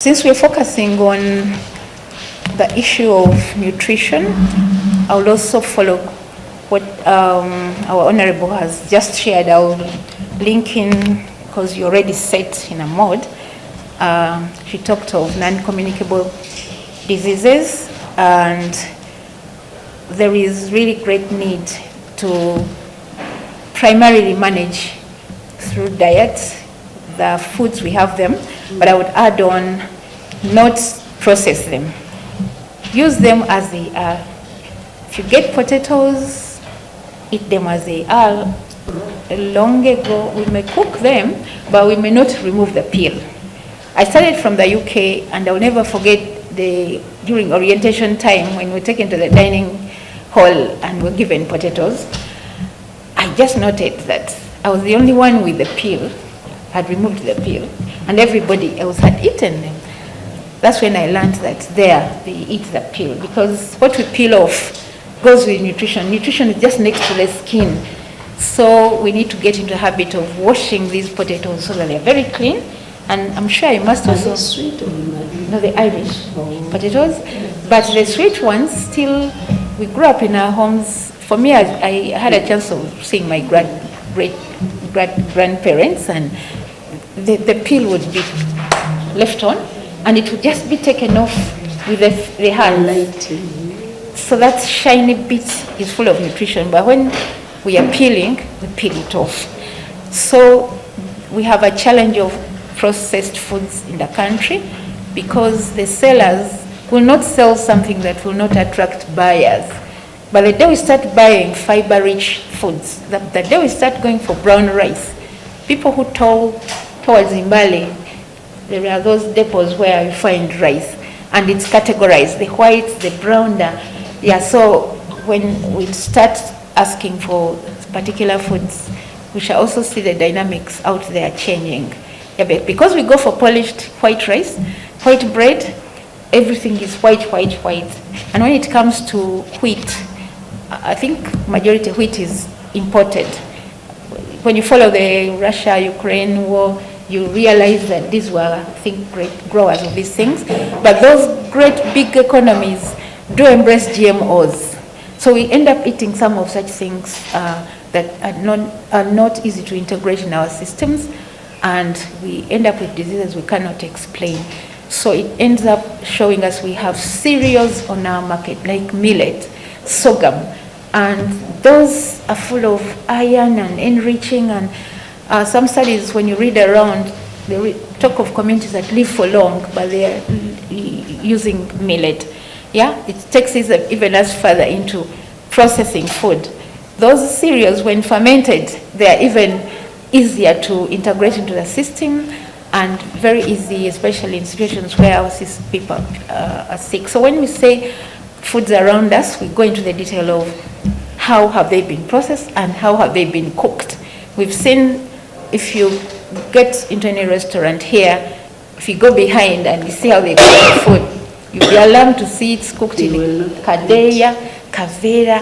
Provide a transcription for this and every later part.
Since we're focusing on the issue of nutrition, I will also follow what our Honorable has just shared. I'll link in, because you're already set in a mode. She talked of non-communicable diseases, and there is really great need to primarily manage through diet the foods we have them, but I would add on, not process them. Use them as they are. If you get potatoes, eat them as they are. Long ago, we may cook them, but we may not remove the peel. I started from the UK, and I'll never forget during orientation time when we were taken to the dining hall and were given potatoes. I just noted that I was the only one with the peel, had removed the peel, and everybody else had eaten them. That's when I learned that they eat the peel, because what we peel off goes with nutrition. Nutrition is just next to the skin. So we need to get into the habit of washing these potatoes so that they're very clean. And I'm sure you must also... Are they sweet or no, the Irish potatoes. But the sweet ones, still, we grew up in our homes. For me, I had a chance of seeing my great-grandparents, and the peel would be left on, and it would just be taken off with the hand. So that shiny bit is full of nutrition, but when we are peeling, we peel it off. So we have a challenge of processed foods in the country, because the sellers will not sell something that will not attract buyers. But the day we start buying fiber-rich foods, the day we start going for brown rice, people who told towards Zimbabwe, there are those depots where you find rice, and it's categorized, the white, the brown, so when we start asking for particular foods, we shall also see the dynamics out there changing. Yeah, because we go for polished white rice, white bread, everything is white. And when it comes to wheat, I think majority wheat is imported. When you follow the Russia-Ukraine war, you realize that these were, I think, great growers of these things. But those great big economies do embrace GMOs. So we end up eating some of such things that are not easy to integrate in our systems, and we end up with diseases we cannot explain. So it ends up showing us we have cereals on our market, like millet, sorghum, and those are full of iron and enriching, and some studies, when you read around, they talk of communities that live for long, but they are using millet. Yeah, it takes us even as further into processing food. Those cereals, when fermented, they are even easier to integrate into the system, and very easy, especially in situations where our people are sick. So when we say foods around us, we go into the detail of how have they been processed and how have they been cooked. We've seen, if you get into any restaurant here, if you go behind and you see how they cook the food, you'll be alarmed to see it's cooked in kadeya, kavera.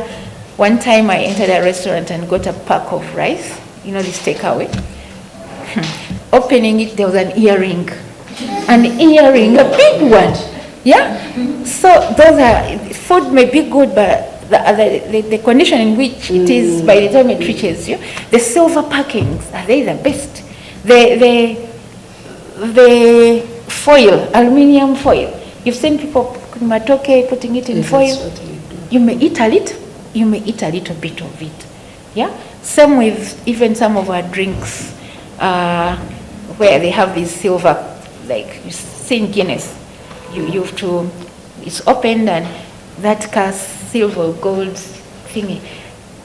One time I entered a restaurant and got a pack of rice, this takeaway. Opening it, there was an earring, a big one. Yeah? So those are, food may be good, but the condition in which it is by the time it reaches you, the silver packings, are they the best? The foil, aluminium foil. You've seen people matoke putting it in foil. You may eat a little, you may eat a little bit of it. Yeah? Same with even some of our drinks, where they have these silver, like you see in Guinness. You have to, it's opened, and that cast silver gold thingy,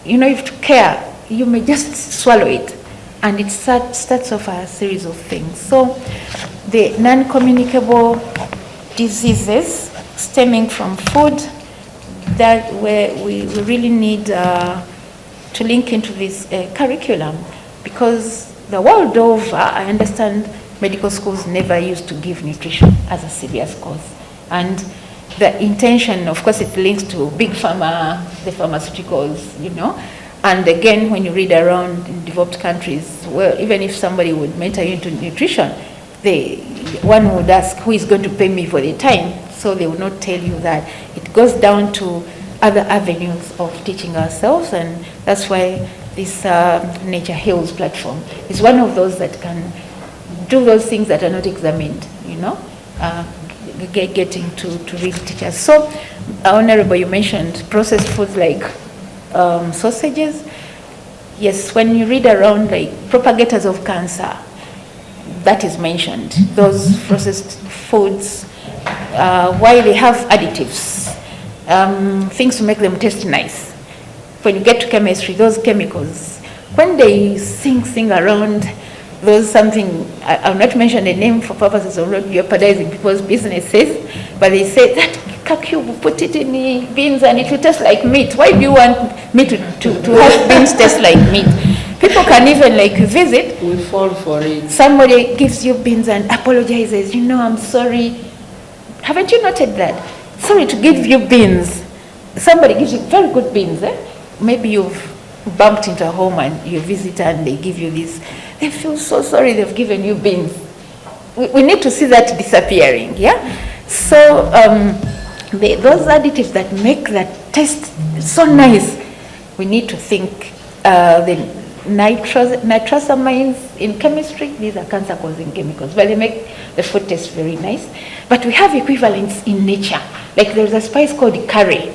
you have to care. You may just swallow it, and it starts off a series of things. So the non-communicable diseases stemming from food, that where we really need to link into this curriculum, because the world over, I understand medical schools never used to give nutrition as a serious course. And the intention, of course, it links to big pharma, the pharmaceuticals, And again, when you read around in developed countries, well, even if somebody would mentor you into nutrition, one would ask, who is going to pay me for the time? So they will not tell you that. It goes down to other avenues of teaching ourselves, and that's why this Nature Heals platform is one of those that can do those things that are not examined, getting to really teach us. So, Honorable, you mentioned processed foods like sausages. Yes, when you read around like propagators of cancer, that is mentioned. Those processed foods, why they have additives, things to make them taste nice. When you get to chemistry, those chemicals, when they sing around, those something, I'll not mention the name for purposes of not jeopardizing people's businesses, but they say that cube, put it in the beans and it will taste like meat. Why do you want me to have beans taste like meat? People can even like visit. We fall for it. Somebody gives you beans and apologizes. I'm sorry. Haven't you noted that? Sorry to give you beans. Somebody gives you very good beans. Maybe you've bumped into a home and you visit and they give you this. They feel so sorry they've given you beans. We need to see that disappearing, yeah? So those additives that make that taste so nice, we need to think the nitrosamines in chemistry, these are cancer-causing chemicals, but they make the food taste very nice. But we have equivalents in nature. Like there's a spice called curry.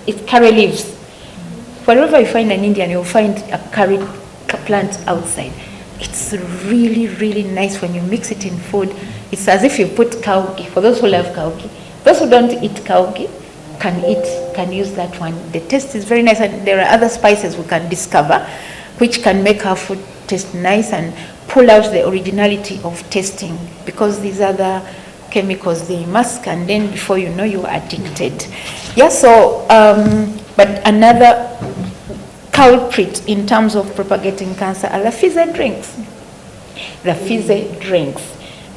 It's curry leaves. Wherever you find an Indian, you'll find a curry plant outside. It's really, really nice when you mix it in food. It's as if you put cow ghee. For those who love cow ghee, those who don't eat cow ghee can use that one. The taste is very nice, and there are other spices we can discover which can make our food taste nice and pull out the originality of tasting, because these other chemicals, they mask, and then before you know, you're addicted. Yeah, so, but another culprit in terms of propagating cancer are the fizzy drinks. The fizzy drinks,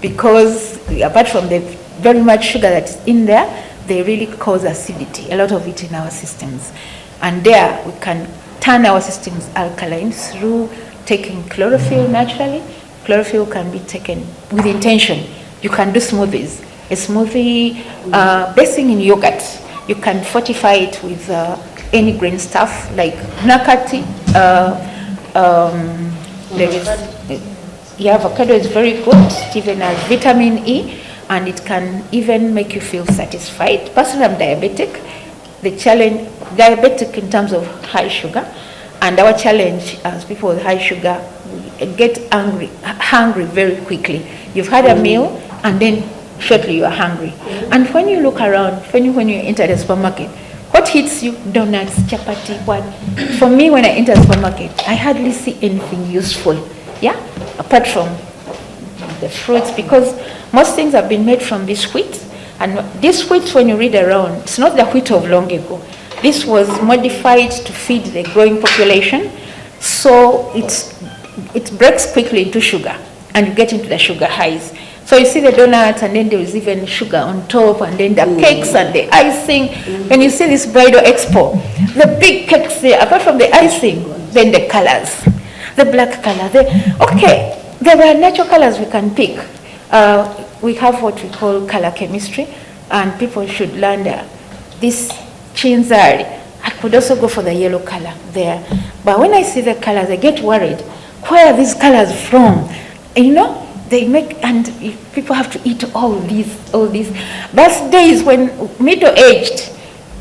because apart from the very much sugar that's in there, they really cause acidity, a lot of it in our systems. And there we can turn our systems alkaline through taking chlorophyll naturally. Chlorophyll can be taken with intention. You can do smoothies. A smoothie, basing in yogurt, you can fortify it with any green stuff like nakati. Avocado is very good. It even has vitamin E, and it can even make you feel satisfied. Personally, I'm diabetic. The challenge, diabetic in terms of high sugar, and our challenge as people with high sugar, we get hungry very quickly. You've had a meal, and then shortly you are hungry. And when you look around, when you enter the supermarket, what hits you? Donuts, chapati, what? For me, when I enter the supermarket, I hardly see anything useful, yeah? Apart from the fruits, because most things have been made from this wheat. And this wheat, when you read around, it's not the wheat of long ago. This was modified to feed the growing population. So it breaks quickly into sugar, and you get into the sugar highs. So you see the donuts, and then there is even sugar on top, and then the cakes and the icing. When you see this bridal expo, the big cakes there, apart from the icing, then the colors, the black color. Okay, there are natural colors we can pick. We have what we call color chemistry, and people should learn this chinzari. I could also go for the yellow color there. But when I see the colors, I get worried. Where are these colors from? They make, and people have to eat all these. Birthdays, when middle-aged,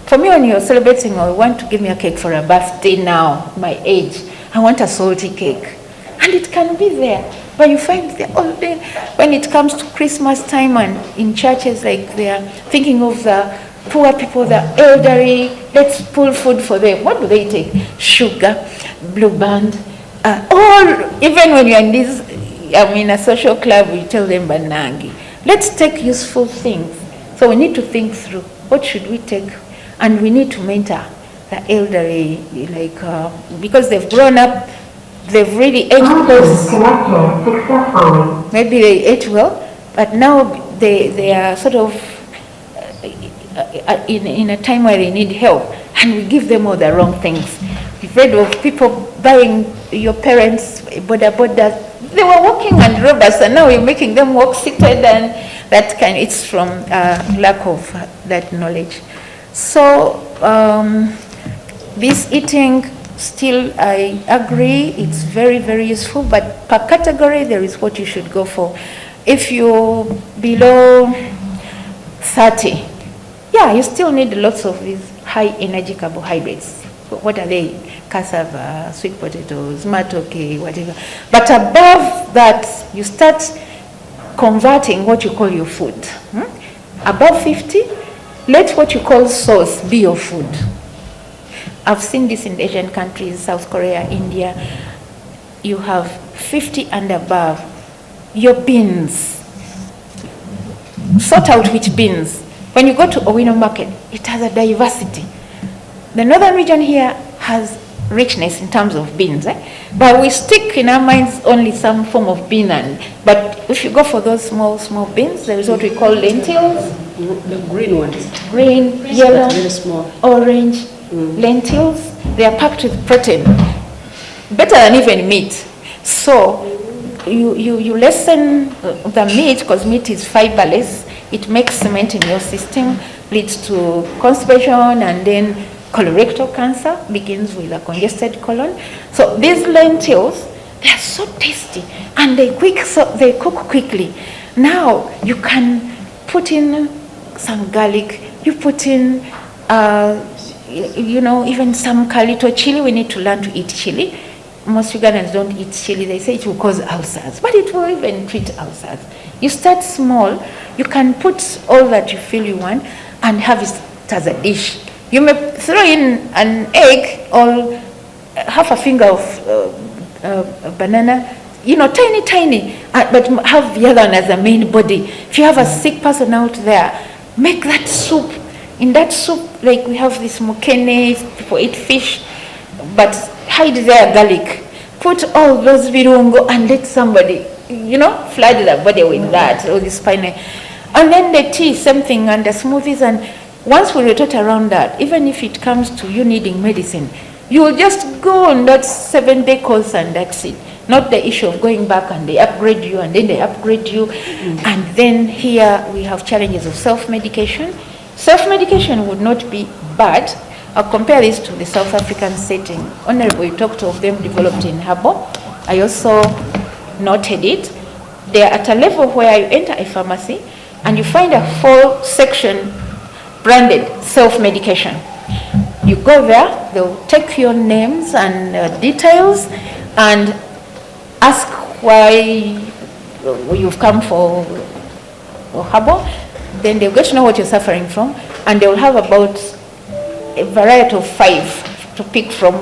for me, when you're celebrating or want to give me a cake for a birthday now, my age, I want a salty cake. And it can be there. But you find all day, when it comes to Christmas time and in churches, like they are thinking of the poor people, the elderly, let's pull food for them. What do they take? Sugar, Blue Band, even when you're in this, in a social club, we tell them banangi. Let's take useful things. So we need to think through, what should we take? And we need to mentor the elderly, because they've grown up, they've really aged, because maybe they ate well, but now they are sort of in a time where they need help, and we give them all the wrong things. We've heard of people buying your parents boda, They were walking and robust, and now you're making them walk seated, and that kind. It's from lack of that knowledge. So this eating, still I agree, it's very, very useful, but per category there is what you should go for. If you're below 30, yeah, you still need lots of these high energy carbohydrates. What are they? Cassava, sweet potatoes, matoke, whatever. But above that, you start converting what you call your food. Above 50, let what you call sauce be your food. I've seen this in Asian countries, South Korea, India. You have 50 and above. Your beans. Sort out which beans. When you go to Owino market, it has a diversity. The northern region here has richness in terms of beans, but we stick in our minds only some form of bean. But if you go for those small beans, there is what we call lentils. The green ones. Green, yellow, very small. Orange, lentils. They are packed with protein, better than even meat. So you lessen the meat, because meat is fiberless. It makes cement in your system, leads to constipation, and then colorectal cancer begins with a congested colon. So these lentils, they are so tasty, and they cook quickly. Now you can put in some garlic. You put in, even some calito chili. We need to learn to eat chili. Most Ugandans don't eat chili. They say it will cause ulcers, but it will even treat ulcers. You start small. You can put all that you feel you want and have it as a dish. You may throw in an egg or half a finger of banana, tiny, but have the other one as a main body. If you have a sick person out there, make that soup. In that soup, like we have this mukene, people eat fish, but hide their garlic. Put all those virungo and let somebody, flood the body with that, all this spinach. And then the tea, same thing, and the smoothies. And once we rotate around that, even if it comes to you needing medicine, you will just go on that 7-day course and that's it. Not the issue of going back and they upgrade you and then they upgrade you. And then here we have challenges of self-medication. Self-medication would not be bad. I'll compare this to the South African setting. Honorable, you talked of them developed in Habo. I also noted it. They're at a level where you enter a pharmacy and you find a full section branded self-medication. You go there, they'll take your names and details and ask why you've come for Habo. Then they'll get to know what you're suffering from, and they'll have about a variety of 5 to pick from,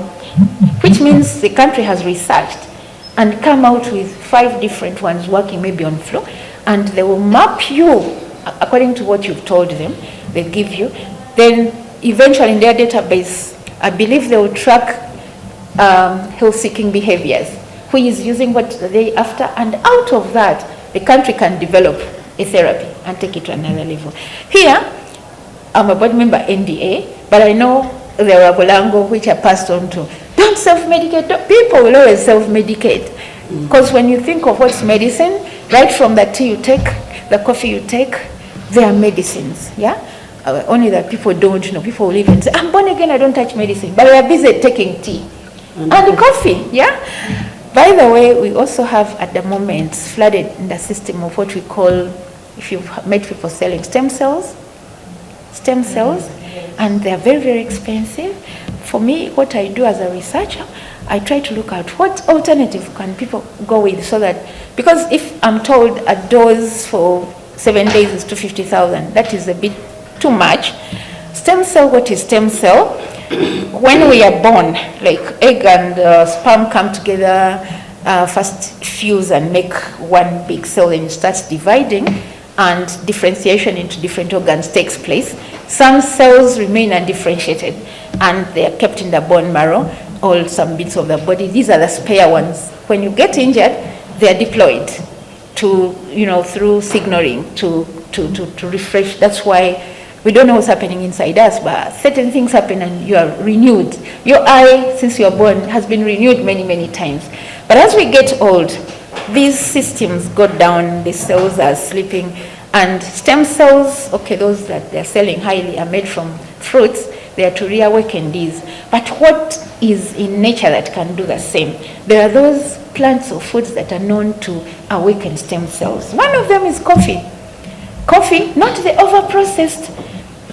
which means the country has researched and come out with 5 different ones working maybe on flow, and they will map you according to what you've told them. They give you. Then eventually in their database, I believe they will track health-seeking behaviors. Who is using what they after, and out of that, the country can develop a therapy and take it to another level. Here, I'm a board member NDA, but I know there are Golango which are passed on to. Don't self-medicate. People will always self-medicate. Because when you think of what's medicine, right from the tea you take, the coffee you take, they are medicines, yeah? Only that people don't know. People will even say, I'm born again, I don't touch medicine. But we are busy taking tea and coffee, yeah? By the way, we also have at the moment flooded in the system of what we call, if you've met people selling stem cells, and they're very, very expensive. For me, what I do as a researcher, I try to look at what alternative can people go with, so that, because if I'm told a dose for 7 days is 250,000, that is a bit too much. Stem cell, what is stem cell? When we are born, like egg and sperm come together, first fuse and make one big cell, and it starts dividing, and differentiation into different organs takes place. Some cells remain undifferentiated, and they are kept in the bone marrow or some bits of the body. These are the spare ones. When you get injured, they are deployed to, through signaling to refresh. That's why we don't know what's happening inside us, but certain things happen and you are renewed. Your eye, since you're born, has been renewed many, many times. But as we get old, these systems go down, the cells are sleeping, and stem cells, okay, those that they're selling highly are made from fruits. They are to reawaken these. But what is in nature that can do the same? There are those plants or foods that are known to awaken stem cells. One of them is coffee. Coffee, not the over-processed,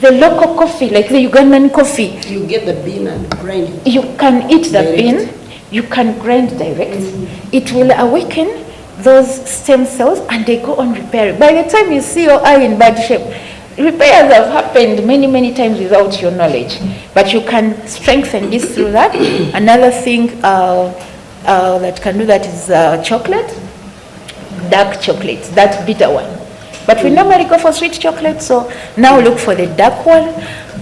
the local coffee, like the Ugandan coffee. You get the bean and grind it. You can eat the bean, you can grind direct. It will awaken those stem cells and they go on repairing. By the time you see your eye in bad shape, repairs have happened many, many times without your knowledge. But you can strengthen this through that. Another thing that can do that is chocolate, dark chocolate, that bitter one. But we normally go for sweet chocolate, so now look for the dark one.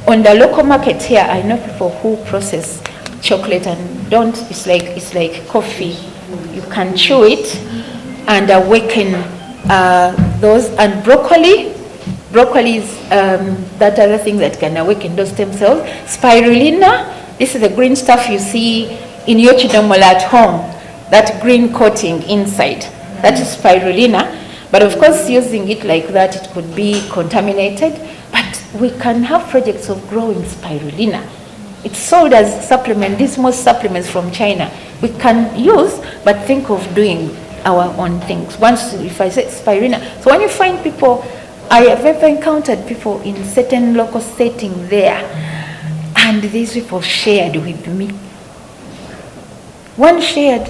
On the local market here, I know people who process chocolate and don't, it's like coffee. You can chew it and awaken those. And broccoli is that other thing that can awaken those stem cells. Spirulina, this is the green stuff you see in your chidomol at home, that green coating inside. That is spirulina. But of course, using it like that, it could be contaminated. But we can have projects of growing spirulina. It's sold as supplement. These most supplements from China we can use, but think of doing our own things. Once, if I say spirulina, so when you find people, I have ever encountered people in certain local setting there, and these people shared with me. One shared,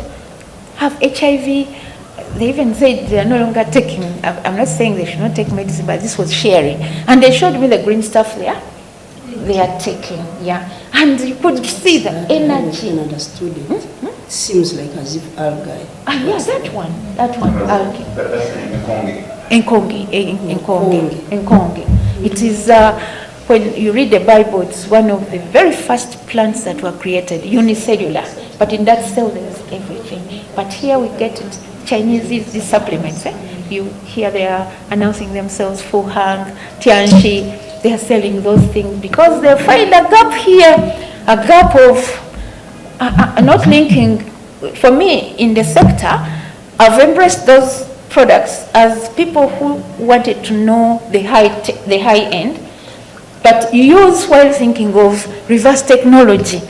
have HIV. They even said they are no longer taking, I'm not saying they should not take medicine, but this was sharing. And they showed me the green stuff there. They are taking, yeah. And you could see the energy. I understood it. Seems like as if algae. Yeah, that one, algae. Nkongi. It is, when you read the Bible, it's one of the very first plants that were created, unicellular. But in that cell, there's everything. But here we get it. Chinese, these supplements, you hear they are announcing themselves Fu Hang, Tianxi, they are selling those things because they find a gap here, a gap of not linking. For me, in the sector, I've embraced those products as people who wanted to know the high end, but use while thinking of reverse technology.